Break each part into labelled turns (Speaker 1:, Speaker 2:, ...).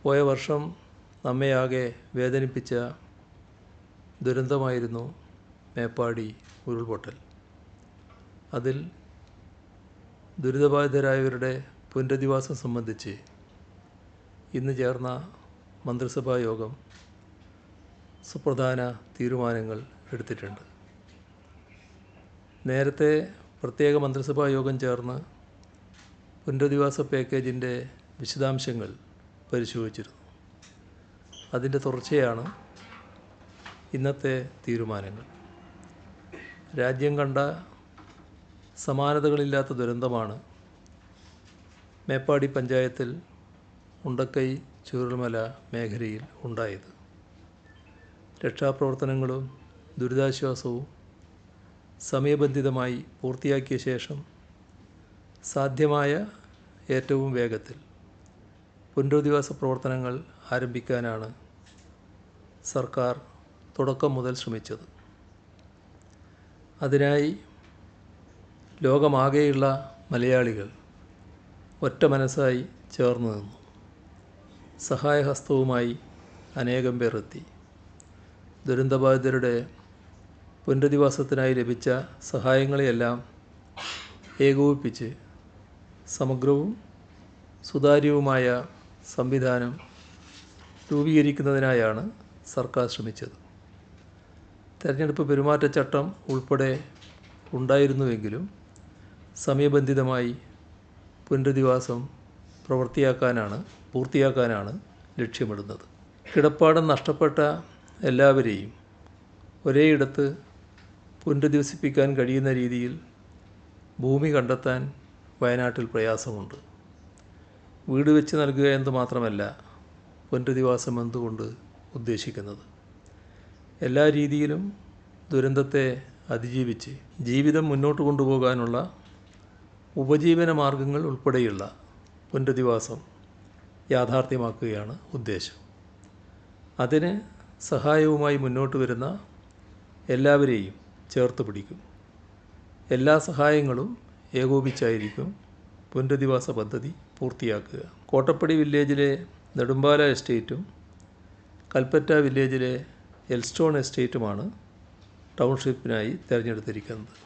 Speaker 1: പോയ വർഷം നമ്മെയാകെ വേദനിപ്പിച്ച ദുരന്തമായിരുന്നു മേപ്പാടി ഉരുൾപൊട്ടൽ. അതിൽ ദുരിതബാധിതരായവരുടെ പുനരധിവാസം സംബന്ധിച്ച് ഇന്ന് ചേർന്ന മന്ത്രിസഭാ യോഗം സുപ്രധാന തീരുമാനങ്ങൾ എടുത്തിട്ടുണ്ട്. നേരത്തെ പ്രത്യേക മന്ത്രിസഭാ യോഗം ചേർന്ന് പുനരധിവാസ പാക്കേജിൻ്റെ വിശദാംശങ്ങൾ പരിശോധിച്ചിരുന്നു. അതിൻ്റെ തുടർച്ചയാണ് ഇന്നത്തെ തീരുമാനങ്ങൾ. രാജ്യം കണ്ട സമാനതകളില്ലാത്ത ദുരന്തമാണ് മേപ്പാടി പഞ്ചായത്തിൽ മുണ്ടക്കൈ ചൂരൽമല മേഖലയിൽ ഉണ്ടായത്. രക്ഷാപ്രവർത്തനങ്ങളും ദുരിതാശ്വാസവും സമയബന്ധിതമായി പൂർത്തിയാക്കിയ ശേഷം സാധ്യമായ ഏറ്റവും വേഗത്തിൽ പുനരധിവാസ പ്രവർത്തനങ്ങൾ ആരംഭിക്കാനാണ് സർക്കാർ തുടക്കം മുതൽ ശ്രമിച്ചത്. അതിനായി ലോകമാകെയുള്ള മലയാളികൾ ഒറ്റ മനസ്സായി ചേർന്ന് നിന്നു. സഹായഹസ്തവുമായി അനേകം പേർ എത്തി. ദുരന്തബാധിതരുടെ പുനരധിവാസത്തിനായി ലഭിച്ച സഹായങ്ങളെയെല്ലാം ഏകോപിപ്പിച്ച് സമഗ്രവും സുതാര്യവുമായ സംവിധാനം രൂപീകരിക്കുന്നതിനായാണ് സർക്കാർ ശ്രമിച്ചത്. തെരഞ്ഞെടുപ്പ് പെരുമാറ്റച്ചട്ടം ഉൾപ്പെടെ ഉണ്ടായിരുന്നുവെങ്കിലും സമയബന്ധിതമായി പുനരധിവാസം പൂർത്തിയാക്കാനാണ് ലക്ഷ്യമിടുന്നത്. കിടപ്പാടം നഷ്ടപ്പെട്ട എല്ലാവരെയും ഒരേയിടത്ത് പുനരധിവസിപ്പിക്കാൻ കഴിയുന്ന രീതിയിൽ ഭൂമി കണ്ടെത്താൻ വയനാട്ടിൽ പ്രയാസമുണ്ട്. വീട് വെച്ച് നൽകുക എന്ന് മാത്രമല്ല പുനരധിവാസം എന്തുകൊണ്ട് ഉദ്ദേശിക്കുന്നത്. എല്ലാ രീതിയിലും ദുരന്തത്തെ അതിജീവിച്ച് ജീവിതം മുന്നോട്ട് കൊണ്ടുപോകാനുള്ള ഉപജീവന മാർഗങ്ങൾ ഉൾപ്പെടെയുള്ള പുനരധിവാസം യാഥാർത്ഥ്യമാക്കുകയാണ് ഉദ്ദേശം. അതിന് സഹായവുമായി മുന്നോട്ട് വരുന്ന എല്ലാവരെയും ചേർത്ത് പിടിക്കും. എല്ലാ സഹായങ്ങളും ഏകോപിച്ചായിരിക്കും പുനരധിവാസ പദ്ധതി പൂർത്തിയാക്കുക. കോട്ടപ്പടി വില്ലേജിലെ നെടുമ്പാല എസ്റ്റേറ്റും കൽപ്പറ്റ വില്ലേജിലെ എൽസ്റ്റോൺ എസ്റ്റേറ്റുമാണ് ടൗൺഷിപ്പിനായി തിരഞ്ഞെടുത്തിരിക്കുന്നത്.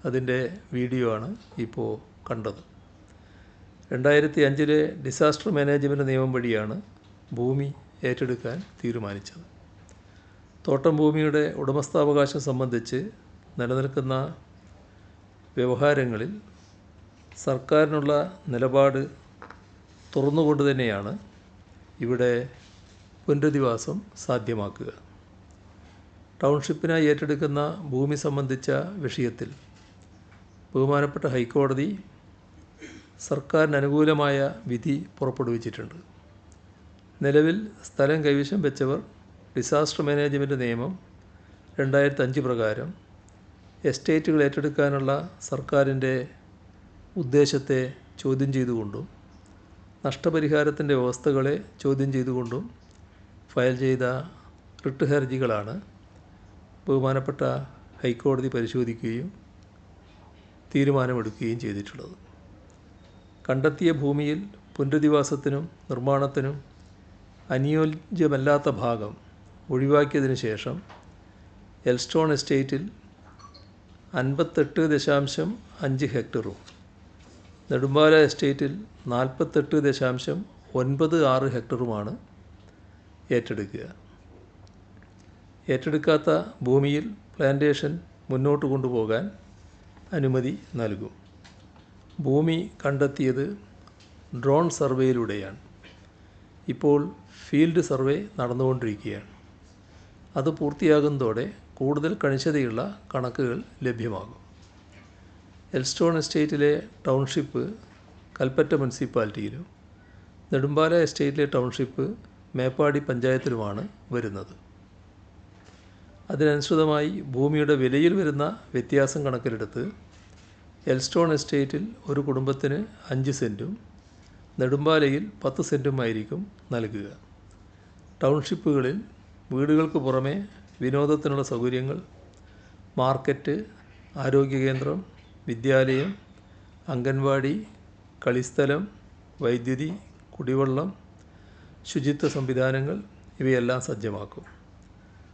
Speaker 1: അതിൻ്റെ വീഡിയോ ആണ് ഇപ്പോൾ കണ്ടത്. 2005 ഡിസാസ്റ്റർ മാനേജ്മെൻറ്റ് നിയമം വഴിയാണ് ഭൂമി ഏറ്റെടുക്കാൻ തീരുമാനിച്ചത്. തോട്ടം ഭൂമിയുടെ ഉടമസ്ഥാവകാശം സംബന്ധിച്ച് നിലനിൽക്കുന്ന വ്യവഹാരങ്ങളിൽ സർക്കാരിനുള്ള നിലപാട് തുറന്നുകൊണ്ട് തന്നെയാണ് ഇവിടെ പുനരധിവാസം സാധ്യമാക്കുക. ടൗൺഷിപ്പിനായി ഏറ്റെടുക്കുന്ന ഭൂമി സംബന്ധിച്ച വിഷയത്തിൽ ബഹുമാനപ്പെട്ട ഹൈക്കോടതി സർക്കാരിന് അനുകൂലമായ വിധി പുറപ്പെടുവിച്ചിട്ടുണ്ട്. നിലവിൽ സ്ഥലം കൈവശം വെച്ചവർ ഡിസാസ്റ്റർ മാനേജ്മെൻറ്റ് നിയമം 2005 പ്രകാരം എസ്റ്റേറ്റുകൾ ഏറ്റെടുക്കാനുള്ള സർക്കാരിൻ്റെ ഉദ്ദേശത്തെ ചോദ്യം ചെയ്തുകൊണ്ടും നഷ്ടപരിഹാരത്തിൻ്റെ വ്യവസ്ഥകളെ ചോദ്യം ചെയ്തുകൊണ്ടും ഫയൽ ചെയ്ത റിട്ട് ഹർജികളാണ് ബഹുമാനപ്പെട്ട ഹൈക്കോടതി പരിശോധിക്കുകയും തീരുമാനമെടുക്കുകയും ചെയ്തിട്ടുള്ളത്. കണ്ടെത്തിയ ഭൂമിയിൽ പുനരധിവാസത്തിനും നിർമ്മാണത്തിനും അനുയോജ്യമല്ലാത്ത ഭാഗം ഒഴിവാക്കിയതിനു ശേഷം എൽസ്റ്റോൺ എസ്റ്റേറ്റിൽ 58.5 ഹെക്ടറും നെടുമ്പാല എസ്റ്റേറ്റിൽ 48.96 ഹെക്ടറുമാണ് ഏറ്റെടുക്കുക. ഏറ്റെടുക്കാത്ത ഭൂമിയിൽ പ്ലാന്റേഷൻ മുന്നോട്ട് കൊണ്ടുപോകാൻ അനുമതി നൽകും. ഭൂമി കണ്ടെത്തിയത് ഡ്രോൺ സർവേയിലൂടെയാണ്. ഇപ്പോൾ ഫീൽഡ് സർവേ നടന്നുകൊണ്ടിരിക്കുകയാണ്. അത് പൂർത്തിയാകുന്നതോടെ കൂടുതൽ കണിശതയുള്ള കണക്കുകൾ ലഭ്യമാകും. എൽസ്റ്റോൺ എസ്റ്റേറ്റിലെ ടൗൺഷിപ്പ് കൽപ്പറ്റ മുനിസിപ്പാലിറ്റിയിലും നെടുമ്പാല എസ്റ്റേറ്റിലെ ടൗൺഷിപ്പ് മേപ്പാടി പഞ്ചായത്തിലുമാണ് വരുന്നത്. അതിനനുസൃതമായി ഭൂമിയുടെ വിലയിൽ വരുന്ന വ്യത്യാസം കണക്കിലെടുത്ത് എൽസ്റ്റോൺ എസ്റ്റേറ്റിൽ ഒരു കുടുംബത്തിന് 5 സെൻറ്റും നെടുമ്പാലയിൽ 10 സെൻറ്റുമായിരിക്കും നൽകുക. ടൗൺഷിപ്പുകളിൽ വീടുകൾക്ക് പുറമെ വിനോദത്തിനുള്ള സൗകര്യങ്ങൾ, മാർക്കറ്റ്, ആരോഗ്യകേന്ദ്രം, വിദ്യാലയം, അംഗൻവാടി, കളിസ്ഥലം, വൈദ്യുതി, കുടിവെള്ളം, ശുചിത്വ സംവിധാനങ്ങൾ ഇവയെല്ലാം സജ്ജമാക്കും.